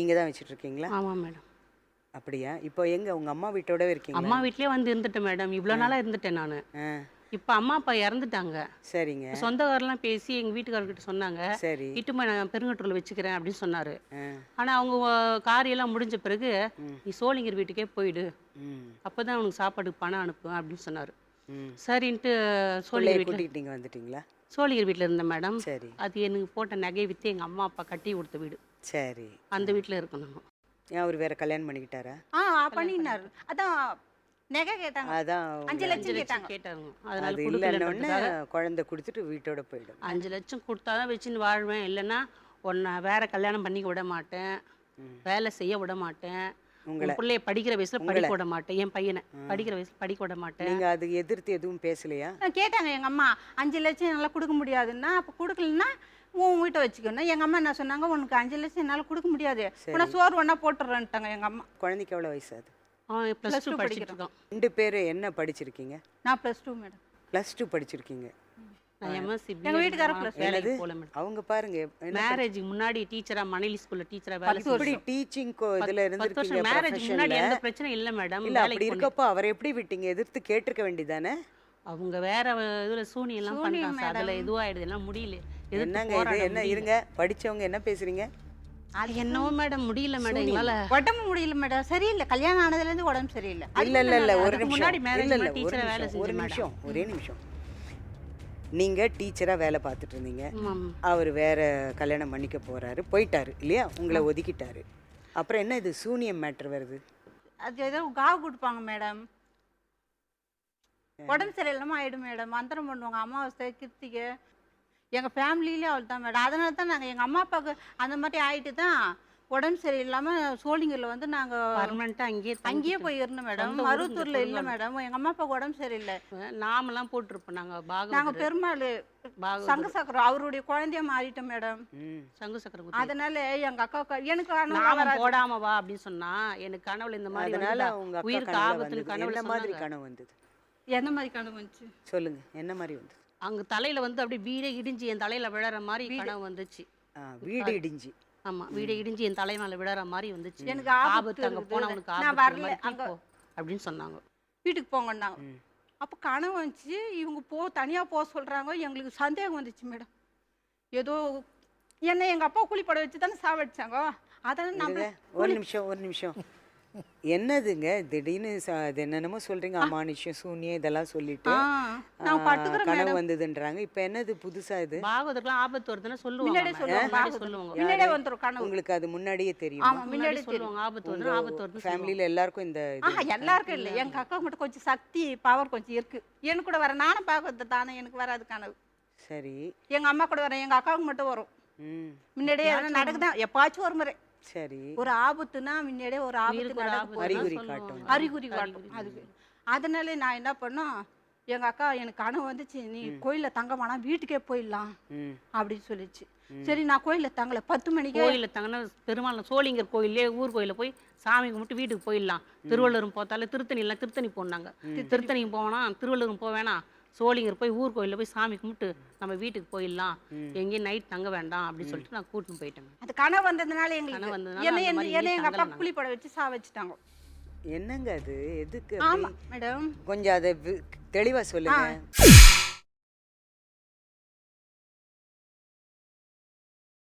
நீங்கள் தான் வச்சுட்டு இருக்கீங்களா? ஆமாம் மேடம். அப்படியா? இப்போ எங்க உங்க அம்மா வீட்டோடவே இருக்கீங்களா? அம்மா வீட்லயே வந்து இருந்துட்டேன் மேடம். இவ்வளோ நாளாக இருந்துட்டேன் நான். ஆ இப்போ அம்மா அப்பா இறந்துட்டாங்க. சரிங்க. சொந்தக்காரெல்லாம் பேசி எங்கள் வீட்டுக்காரர்கிட்ட சொன்னாங்க, சரி. இட்டுமா நான் பெருங்கட்டூரில் வச்சுக்கிறேன் அப்படின்னு சொன்னார். ஆ ஆனால் அவங்க காரியெல்லாம் முடிஞ்ச பிறகு நீ சோழிங்கர் வீட்டுக்கே போயிடு, ம் அப்போ தான் உனக்கு சாப்பாடுக்கு பணம் அனுப்புவேன் அப்படின்னு சொன்னார். ம் சரின்ட்டு பிள்ளைய சோழிங்கர் வீட்டில் கூட்டிகிட்டு நீங்கள் வந்துட்டீங்களா? சோழிங்கர் வீட்டில் இருந்தேன் மேடம். சரி அது எனக்கு போட்ட நகை விற்று எங்கள் அம்மா அப்பா கட்டி கொடுத்த வீடு, சரி. அந்த வீட்டில் இருக்கோம் நாங்கள். ஏன் அவர் வேற கல்யாணம் பண்ணிக்கிட்டாரா? பண்ணினாரு. அதான் நகை கேட்டாங்க, அதான் 5 லட்சம் கேட்டாங்க. கேட்டாருங்க. அதனால அது இல்லைன்னொன்னே கொடுக்கலன்றதுக்காக குழந்தை கொடுத்துட்டு வீட்டோட போயிடும். 5 லட்சம் கொடுத்தா தான் வச்சுன்னு வாழ்வேன், இல்லைன்னா உன்னை வேற கல்யாணம் பண்ணிக்க விட மாட்டேன், வேலை செய்ய விட மாட்டேன், உங்களை உன் பிள்ளைய படிக்கிற வயசுல படிக்க விட மாட்டேன், என் பையனை படிக்கிற வயசுல படிக்க விட மாட்டேன். நீங்கள் அது எதிர்த்து எதுவும் பேசலையா? கேட்டாங்க எங்க அம்மா 5 லட்சம் என்னால் கொடுக்க முடியாதுன்னா, அப்போ கொடுக்கலன்னா உன் வீட்டை வச்சுக்கணும். எங்க அம்மா என்ன சொன்னாங்க, உனக்கு 5 லட்சம் என்னால் கொடுக்க முடியாது, உன்னை சோறு ஒன்றா போட்டுறேன்ட்டாங்க எங்க அம்மா. குழந்தைக்கு எவ்வளோ வயசு அது? அவன் +2 படிச்சுட்டு இருக்கான். 2 பேர் என்ன படிச்சிருக்கீங்க? நான் +2 மேடம். +2 படிச்சிருக்கீங்க. நான் MSc எங்க வீட்டுக்காரர் plus வேலைக்கு போல மேடம். அவங்க பாருங்க மேரேஜுக்கு முன்னாடி டீச்சரா மணலி ஸ்கூல்ல டீச்சரா வேலை எப்படி டீச்சிங் இதுல 10 இருந்திருக்கீங்க வருஷம் மேரேஜ் முன்னாடி ப்ரொஃபஷன்ல. எந்த பிரச்சனையும் இல்லை மேடம். இல்ல அப்படி இருக்கப்போ அவரை எப்படி விட்டீங்க? எதிர்த்து கேட்டிருக்க வேண்டியதானே? அவங்க வேற இதுல சூனியெல்லாம் பண்றாங்க, அதுல இதுவாயிடுது, எல்லாம் முடியல. என்னங்க இது? என்ன இருங்க, படிச்சவங்க என்ன பேசுறீங்க? அது என்னவோ மேடம் முடியல மேடம், எங்களால உடம்பு முடியல மேடம், சரியில்லை. கல்யாணம் ஆனதுலேருந்து உடம்பு சரியில்லை. இல்ல ஒரு அதுக்கு நிமிஷம். முன்னாடி marriage இல்ல முன்னாடி ஒரு teacher-ஆ வேலை நிமிஷம், ஒரு செஞ்சேன் நிமிஷம், ஒரே நிமிஷம். நீங்க டீச்சரா வேலை பார்த்துட்டு இருந்தீங்க, ஆமாம். அவர் வேற கல்யாணம் பண்ணிக்க போறாரு, போயிட்டாரு இல்லையா? உங்களை ஒதுக்கிட்டாரு. அப்புறம் என்ன இது சூனியம் மேட்டர் வருது? அது ஏதோ காவு கொடுப்பாங்க மேடம், உடம்பு சரியில்லாமல் ஆயிடும் மேடம். மந்திரம் பண்ணுவாங்க, அமாவாசை கிருத்திகை. எங்கள் ஃபேமிலியிலே அவள் தான் மேடம். அதனால தான் நாங்கள் எங்கள் அம்மா அப்பாவுக்கு அந்த மாதிரி ஆகிட்டு தான் உடம்பு சரியில்லாமல் சோழிங்கரில் வந்து நாங்கள் பர்மனெண்ட்டாக அங்கேயே போய் இருந்தோம் மேடம். சொந்த ஊரு மருவத்தூரில் இல்லை மேடம். எங்கள் அம்மா அப்பாவுக்கு உடம்பு சரியில்லை. நாமெல்லாம் போட்டிருப்போம் நாங்கள் நாங்கள் பெருமாள் சங்க சக்கரம் அவருடைய குழந்தைய மாறிட்டோம் மேடம். சங்கு சக்கரம் அதனால எங்கள் அக்காவுக்கு எனக்கு நாம போடாம வா அப்படின்னு சொன்னா எனக்கு கனவுல இந்த மாதிரி அதனால உங்க அக்கா உயிருக்கு கனவுல ஆபத்துன்னு வந்தது. கனவுல என்ன மாதிரி சொன்னாங்க. கனவு வந்தது? எந்த மாதிரி கனவு வந்துச்சு சொல்லுங்க, என்ன மாதிரி வந்தது? அங்க தலையில வந்து அப்படியே வீடே இடிஞ்சு என் தலையில விழற மாதிரி கனவு வந்துச்சு. வீடு இடிஞ்சு. ஆமா, வீடே இடிஞ்சு என் தலை மேல விழற மாதிரி வந்துச்சு. எனக்கு ஆபத்து, அங்க போனா உனக்கு நான் ஆபத்து வரல மாதிரி அங்க போ அப்படின்னு சொன்னாங்க. வீட்டுக்கு போங்கன்னாங்க. அப்போ கனவு வந்துச்சு, இவங்க தனியாக போக சொல்கிறாங்க. எங்களுக்கு சந்தேகம் வந்துச்சு மேடம். ஏதோ என்ன எங்கள் அப்பா கூலிப்பட வச்சு தானே சாவடிச்சாங்க. அதனால் நம்ம ஒரு நிமிஷம் என்னதுங்க திடீர்னு அது என்னென்னமோ சொல்றீங்க, அமானுஷ்யம் சூனியம் இதெல்லாம் சொல்லிட்டு நான் பட்டுக்கிறேன் கனவு மேடம். வந்ததுன்றாங்க. இப்போ என்னது புதுசா இது? பாகவதற்கெல்லாம் ஆபத்து வருதுன்னு முன்னாடியே சொல்லுவாங்க. சொல்லுவாங்க, முன்னாடியே வந்துடும் கனவு. உங்களுக்கு அது முன்னாடியே தெரியும்? ஆமாம், முன்னாடி சொல்லுவாங்க ஆபத்து வருது, ஆபத்து வருது. ஃபேமிலியில எல்லாருக்கும் இந்த எல்லாருக்கும் இல்லை, எங்கள் அக்காவுக்கு மட்டும் கொஞ்சம் சக்தி பவர் கொஞ்சம் இருக்கு. எனக்கு கூட வர நானும் பார்க்கறது தானே, எனக்கு வராது கனவு. சரி. எங்கள் அம்மா கூட வர எங்கள் அக்காவுக்கு மட்டும் வரும். முன்னாடியே எதனா நடக்குதான் எப்பாச்சும் ஒரு முறை. சரி. ஒரு ஆபத்துனா முன்னாடியே ஒரு ஆபத்து நடக்கும், அறிகுறி காட்டும். அறிகுறி காட்டும். அதுக்கு அதனால நான் என்ன பண்ணோம், எங்கள் அக்கா எனக்கு கனவு வந்துச்சு, நீ கோயிலில் தங்கமானா வீட்டுக்கே போயிடலாம் அப்படின்னு சொல்லிச்சு. சரி நான் கோயிலில் தங்கலை. 10 மணிக்கு கோயிலில் தங்கினா பெருமாள் சோழிங்கர் கோயிலே ஊர் கோயிலில் போய் சாமி கும்பிட்டு வீட்டுக்கு போயிடலாம். திருவள்ளூரும் போத்தாலே திருத்தணி போனாங்க. திருத்தணி போனா திருவள்ளூரும் போவேனா, சோழிங்கர் போய் ஊர் கோயிலில் போய் சாமி கும்பிட்டு நம்ம வீட்டுக்கு போயிடலாம், எங்கேயும் நைட் தங்க வேண்டாம் அப்படின்னு சொல்லிட்டு நான் கூட்டின்னு போயிட்டேன். அது கனவு வந்ததுனால எங்களுக்கு என்ன எங்கள் அப்பா கூலிப்பட வச்சு சாவச்சிட்டாங்க. என்னங்க அது? எதுக்கு? ஆமாம் மேடம், கொஞ்சம் அதை தெளிவா சொல்லுங்க.